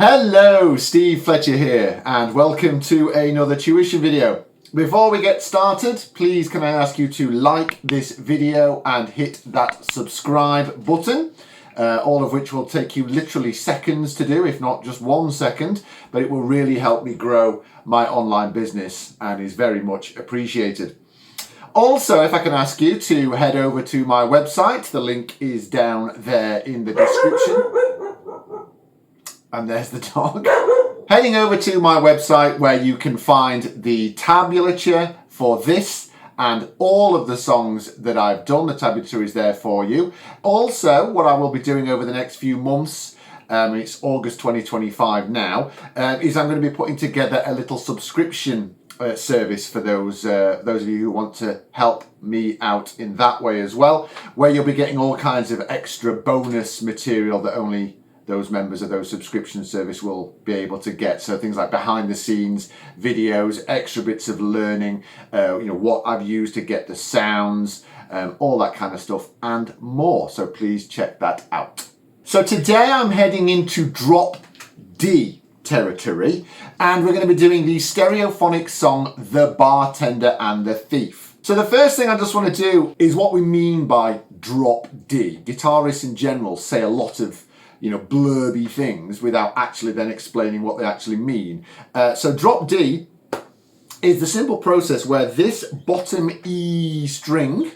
Hello, Steve Fletcher here, and welcome to another tuition video. Before we get started, please can I ask you to like this video and hit that subscribe button, all of which will take you literally seconds to do, if not just 1 second, but it will really help me grow my online business and is very much appreciated. Also, if I can ask you to head over to my website, the link is down there in the description. And there's the dog. Heading over to my website where you can find the tabulature for this and all of the songs that I've done. The tabulature is there for you. Also, what I will be doing over the next few months, it's August 2025 now, is I'm going to be putting together a little subscription service for those of you who want to help me out in that way as well, where you'll be getting all kinds of extra bonus material that only those members of those subscription service will be able to get. So things like behind the scenes videos, extra bits of learning, what I've used to get the sounds, all that kind of stuff and more. So please check that out. So today I'm heading into drop D territory, and we're going to be doing the Stereophonics song, The Bartender and the Thief. So the first thing I just want to do is what we mean by drop D. Guitarists in general say a lot of blurby things without actually then explaining what they actually mean. So drop D is the simple process where this bottom E string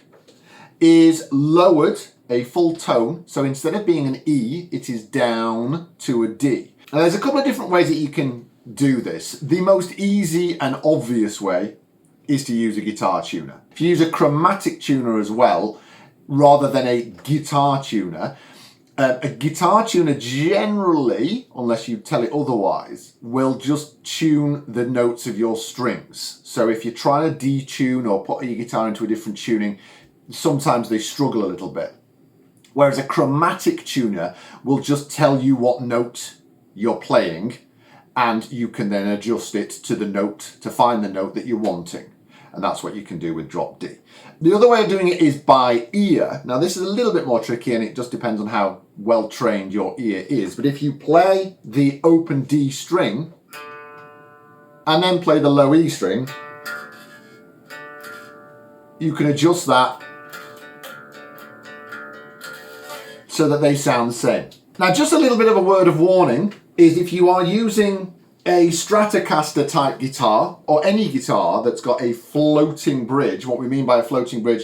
is lowered a full tone. So instead of being an E, it is down to a D. Now there's a couple of different ways that you can do this. The most easy and obvious way is to use a guitar tuner. If you use a chromatic tuner as well, rather than a guitar tuner, a guitar tuner generally, unless you tell it otherwise, will just tune the notes of your strings. So if you're trying to detune or put your guitar into a different tuning, sometimes they struggle a little bit. Whereas a chromatic tuner will just tell you what note you're playing, and you can then adjust it to the note, to find the note that you're wanting. And that's what you can do with drop D. The other way of doing it is by ear. Now this is a little bit more tricky and it just depends on how well trained your ear is. But if you play the open D string and then play the low E string, you can adjust that so that they sound the same. Now just a little bit of a word of warning is if you are using a Stratocaster type guitar, or any guitar that's got a floating bridge. What we mean by a floating bridge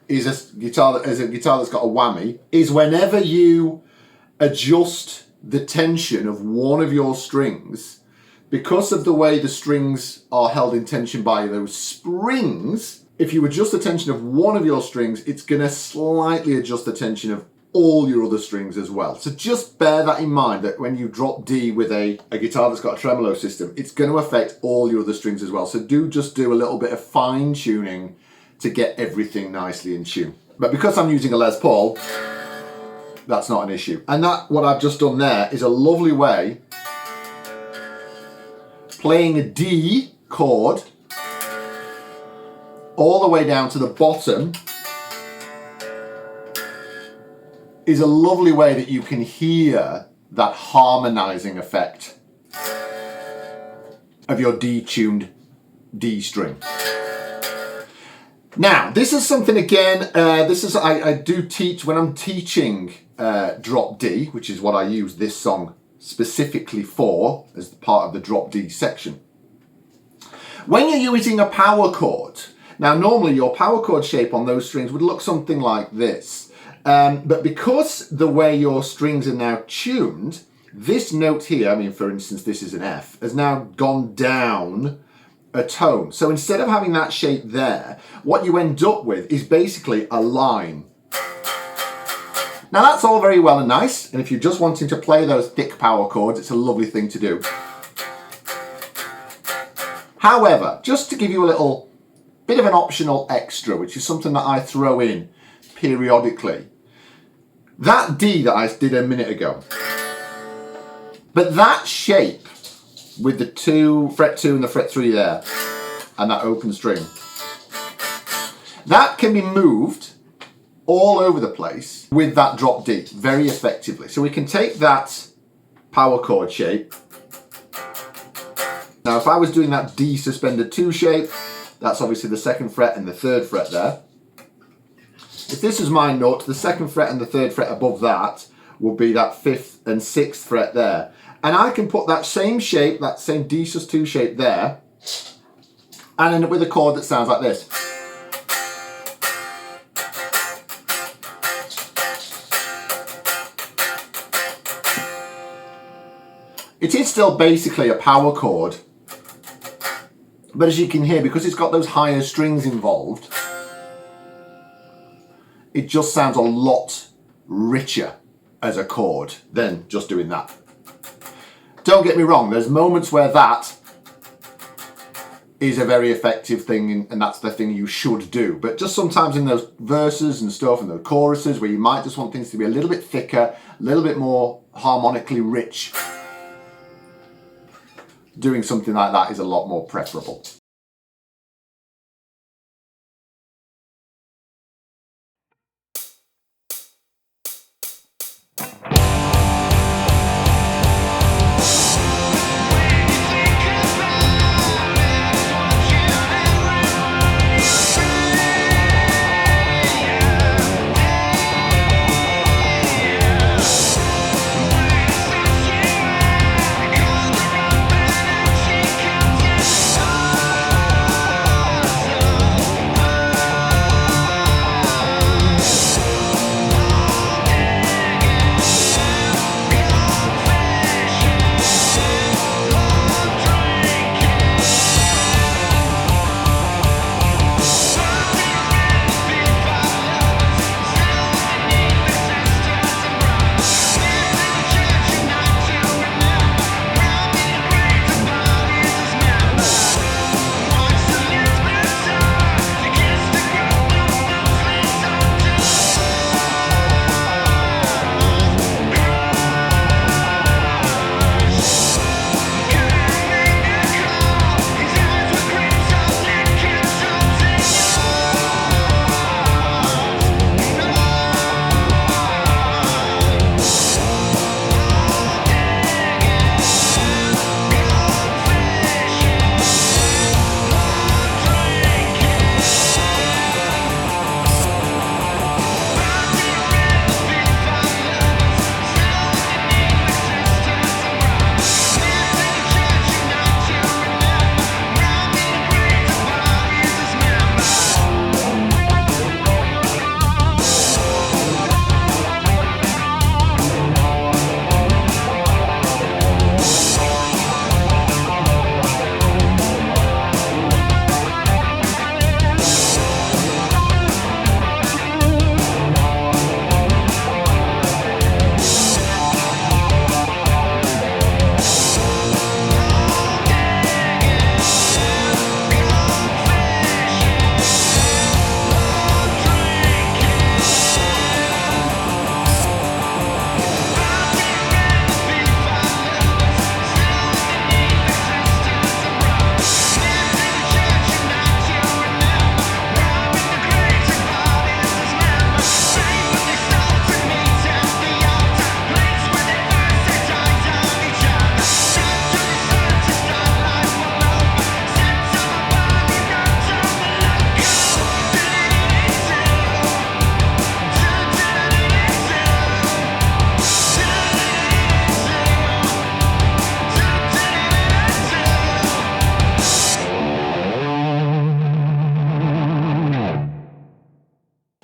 is a guitar that's got a whammy, is whenever you adjust the tension of one of your strings, because of the way the strings are held in tension by those springs, if you adjust the tension of one of your strings, it's going to slightly adjust the tension of all your other strings as well. So just bear that in mind, that when you drop D with a guitar that's got a tremolo system, it's going to affect all your other strings as well. So do a little bit of fine tuning to get everything nicely in tune. But because I'm using a Les Paul, that's not an issue. And that, what I've just done there, is a lovely way playing a D chord all the way down to the bottom is a lovely way that you can hear that harmonizing effect of your detuned D string. Now, this is something again, I do teach, when I'm teaching drop D, which is what I use this song specifically for, as part of the drop D section. When you're using a power chord, now normally your power chord shape on those strings would look something like this. But because the way your strings are now tuned, this note here, for instance, this is an F, has now gone down a tone. So instead of having that shape there, what you end up with is basically a line. Now that's all very well and nice, and if you're just wanting to play those thick power chords, it's a lovely thing to do. However, just to give you a little bit of an optional extra, which is something that I throw in periodically, that D that I did a minute ago, but that shape with the fret 2 and the fret 3 there, and that open string, that can be moved all over the place with that drop D very effectively. So we can take that power chord shape. Now if I was doing that D suspended 2 shape, that's obviously the 2nd fret and the 3rd fret there. If this was my note, the 2nd fret and the 3rd fret above that would be that 5th and 6th fret there. And I can put that same shape, that same D sus 2 shape there, and end up with a chord that sounds like this. It is still basically a power chord, but as you can hear, because it's got those higher strings involved, it just sounds a lot richer as a chord than just doing that. Don't get me wrong, there's moments where that is a very effective thing and that's the thing you should do. But just sometimes in those verses and stuff and those choruses where you might just want things to be a little bit thicker, a little bit more harmonically rich, doing something like that is a lot more preferable.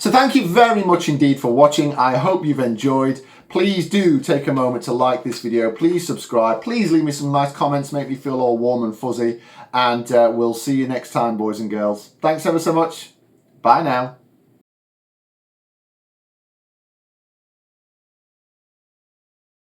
So thank you very much indeed for watching. I hope you've enjoyed. Please do take a moment to like this video. Please subscribe. Please leave me some nice comments, make me feel all warm and fuzzy. And we'll see you next time, boys and girls. Thanks ever so much. Bye now.